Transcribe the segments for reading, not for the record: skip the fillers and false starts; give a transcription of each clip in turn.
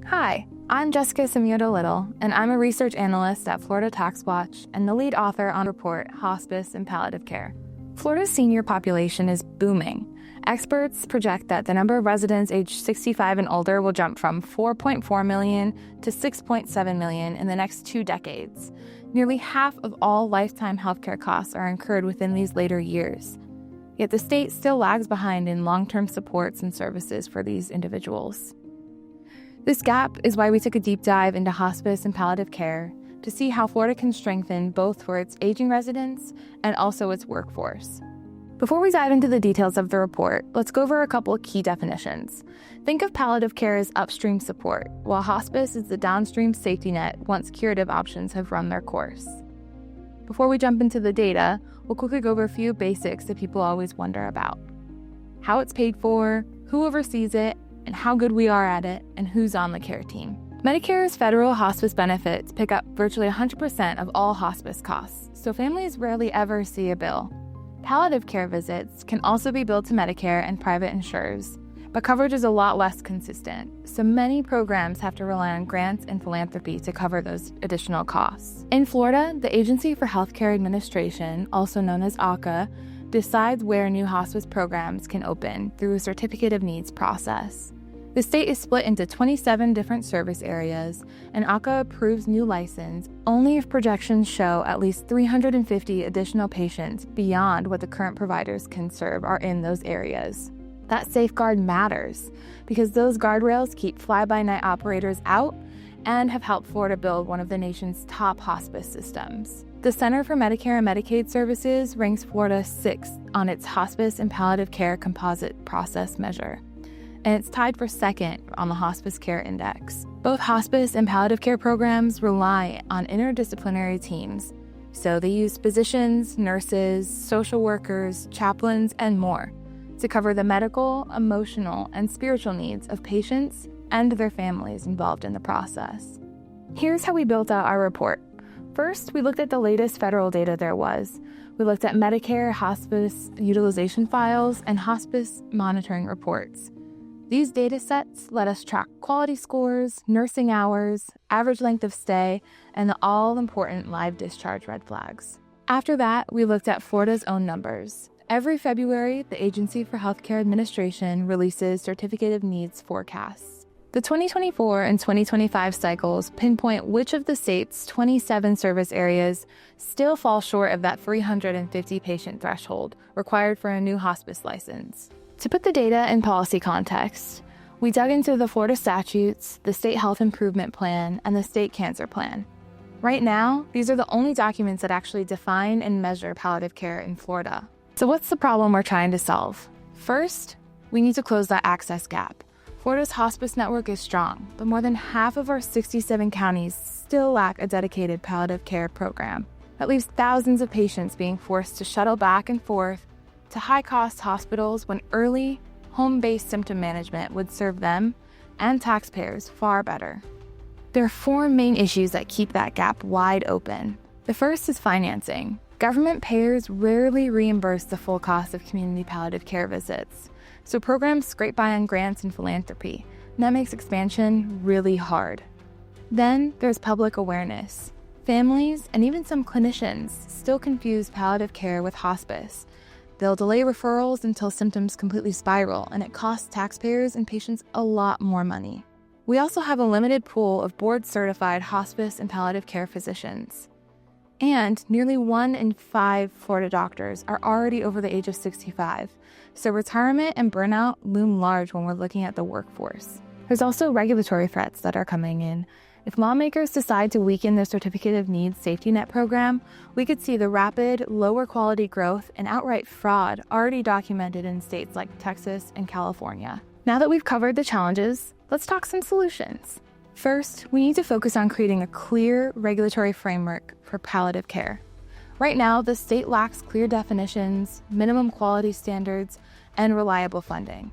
Hi, I'm Jessica Cimijotti-Little, and I'm a research analyst at Florida TaxWatch and the lead author on the report Hospice and Palliative Care. Florida's senior population is booming. Experts project that the number of residents aged 65 and older will jump from 4.4 million to 6.7 million in the next 2 decades. Nearly half of all lifetime healthcare costs are incurred within these later years. Yet the state still lags behind in long-term supports and services for these individuals. This gap is why we took a deep dive into hospice and palliative care to see how Florida can strengthen both for its aging residents and also its workforce. Before we dive into the details of the report, let's go over a couple of key definitions. Think of palliative care as upstream support, while hospice is the downstream safety net once curative options have run their course. Before we jump into the data, we'll quickly go over a few basics that people always wonder about. How it's paid for, who oversees it, and how good we are at it, and who's on the care team. Medicare's federal hospice benefits pick up virtually 100% of all hospice costs, so families rarely ever see a bill. Palliative care visits can also be billed to Medicare and private insurers, but coverage is a lot less consistent, so many programs have to rely on grants and philanthropy to cover those additional costs. In Florida, the Agency for Healthcare Administration, also known as AHCA, decides where new hospice programs can open through a Certificate of Needs process. The state is split into 27 different service areas, and AHCA approves new license only if projections show at least 350 additional patients beyond what the current providers can serve are in those areas. That safeguard matters because those guardrails keep fly-by-night operators out and have helped Florida build one of the nation's top hospice systems. The Center for Medicare and Medicaid Services ranks Florida 6th on its Hospice and Palliative Care Composite Process Measure, and it's tied for 2nd on the Hospice Care Index. Both hospice and palliative care programs rely on interdisciplinary teams, so they use physicians, nurses, social workers, chaplains, and more to cover the medical, emotional, and spiritual needs of patients and their families involved in the process. Here's how we built out our report. First, we looked at the latest federal data there was. We looked at Medicare hospice utilization files and hospice monitoring reports. These data sets let us track quality scores, nursing hours, average length of stay, and the all-important live discharge red flags. After that, we looked at Florida's own numbers. Every February, the Agency for Healthcare Administration releases Certificate of Needs forecasts. The 2024 and 2025 cycles pinpoint which of the state's 27 service areas still fall short of that 350 patient threshold required for a new hospice license. To put the data in policy context, we dug into the Florida statutes, the State Health Improvement Plan, and the State Cancer Plan. Right now, these are the only documents that actually define and measure palliative care in Florida. So what's the problem we're trying to solve? First, we need to close that access gap. Florida's hospice network is strong, but more than half of our 67 counties still lack a dedicated palliative care program. That leaves thousands of patients being forced to shuttle back and forth to high-cost hospitals when early, home-based symptom management would serve them and taxpayers far better. There are 4 main issues that keep that gap wide open. The first is financing. Government payers rarely reimburse the full cost of community palliative care visits, so programs scrape by on grants and philanthropy, and that makes expansion really hard. Then there's public awareness. Families and even some clinicians still confuse palliative care with hospice. They'll delay referrals until symptoms completely spiral, and it costs taxpayers and patients a lot more money. We also have a limited pool of board-certified hospice and palliative care physicians. And nearly 1 in 5 Florida doctors are already over the age of 65, so retirement and burnout loom large when we're looking at the workforce. There's also regulatory threats that are coming in. If lawmakers decide to weaken the Certificate of Needs safety net program, we could see the rapid, lower quality growth and outright fraud already documented in states like Texas and California. Now that we've covered the challenges, let's talk some solutions. First, we need to focus on creating a clear regulatory framework for palliative care. Right now, the state lacks clear definitions, minimum quality standards, and reliable funding.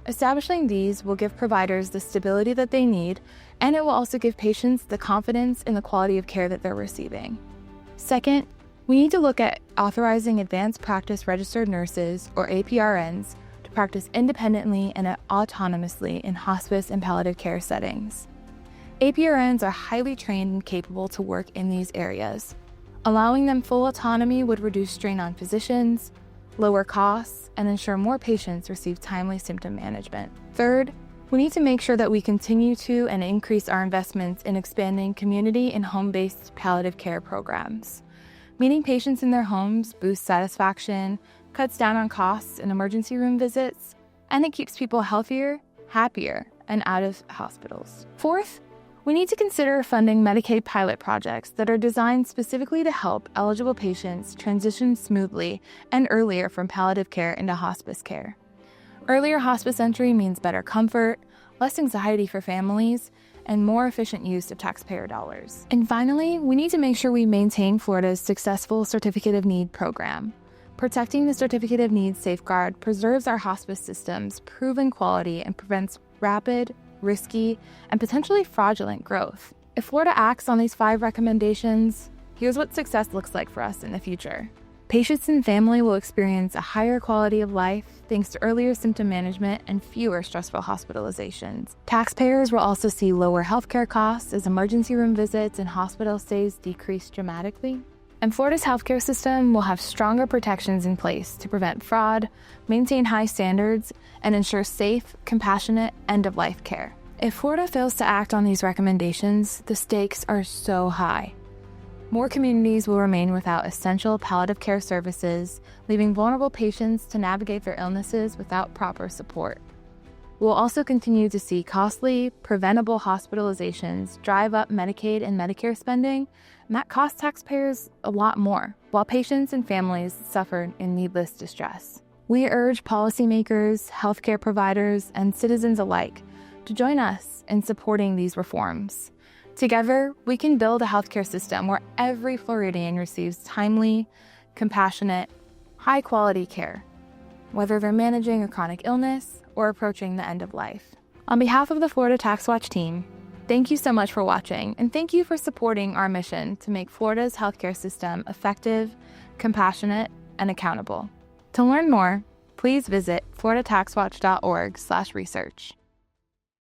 Establishing these will give providers the stability that they need, and it will also give patients the confidence in the quality of care that they're receiving. Second, we need to look at authorizing advanced practice registered nurses, or APRNs, to practice independently and autonomously in hospice and palliative care settings. APRNs are highly trained and capable to work in these areas. Allowing them full autonomy would reduce strain on physicians, lower costs, and ensure more patients receive timely symptom management. Third, we need to make sure that we continue to and increase our investments in expanding community and home-based palliative care programs. Meeting patients in their homes boosts satisfaction, cuts down on costs and emergency room visits, and it keeps people healthier, happier, and out of hospitals. Fourth, we need to consider funding Medicaid pilot projects that are designed specifically to help eligible patients transition smoothly and earlier from palliative care into hospice care. Earlier hospice entry means better comfort, less anxiety for families, and more efficient use of taxpayer dollars. And finally, we need to make sure we maintain Florida's successful Certificate of Need program. Protecting the Certificate of Need safeguard preserves our hospice system's proven quality and prevents rapid, risky, and potentially fraudulent growth. If Florida acts on these 5 recommendations, here's what success looks like for us in the future. Patients and family will experience a higher quality of life thanks to earlier symptom management and fewer stressful hospitalizations. Taxpayers will also see lower healthcare costs as emergency room visits and hospital stays decrease dramatically. And Florida's healthcare system will have stronger protections in place to prevent fraud, maintain high standards, and ensure safe, compassionate, end-of-life care. If Florida fails to act on these recommendations, the stakes are so high. More communities will remain without essential palliative care services, leaving vulnerable patients to navigate their illnesses without proper support. We'll also continue to see costly, preventable hospitalizations drive up Medicaid and Medicare spending, and that costs taxpayers a lot more, while patients and families suffer in needless distress. We urge policymakers, healthcare providers, and citizens alike to join us in supporting these reforms. Together, we can build a healthcare system where every Floridian receives timely, compassionate, high-quality care, whether they're managing a chronic illness or approaching the end of life. On behalf of the Florida TaxWatch team, thank you so much for watching, and thank you for supporting our mission to make Florida's healthcare system effective, compassionate, and accountable. To learn more, please visit floridataxwatch.org/research.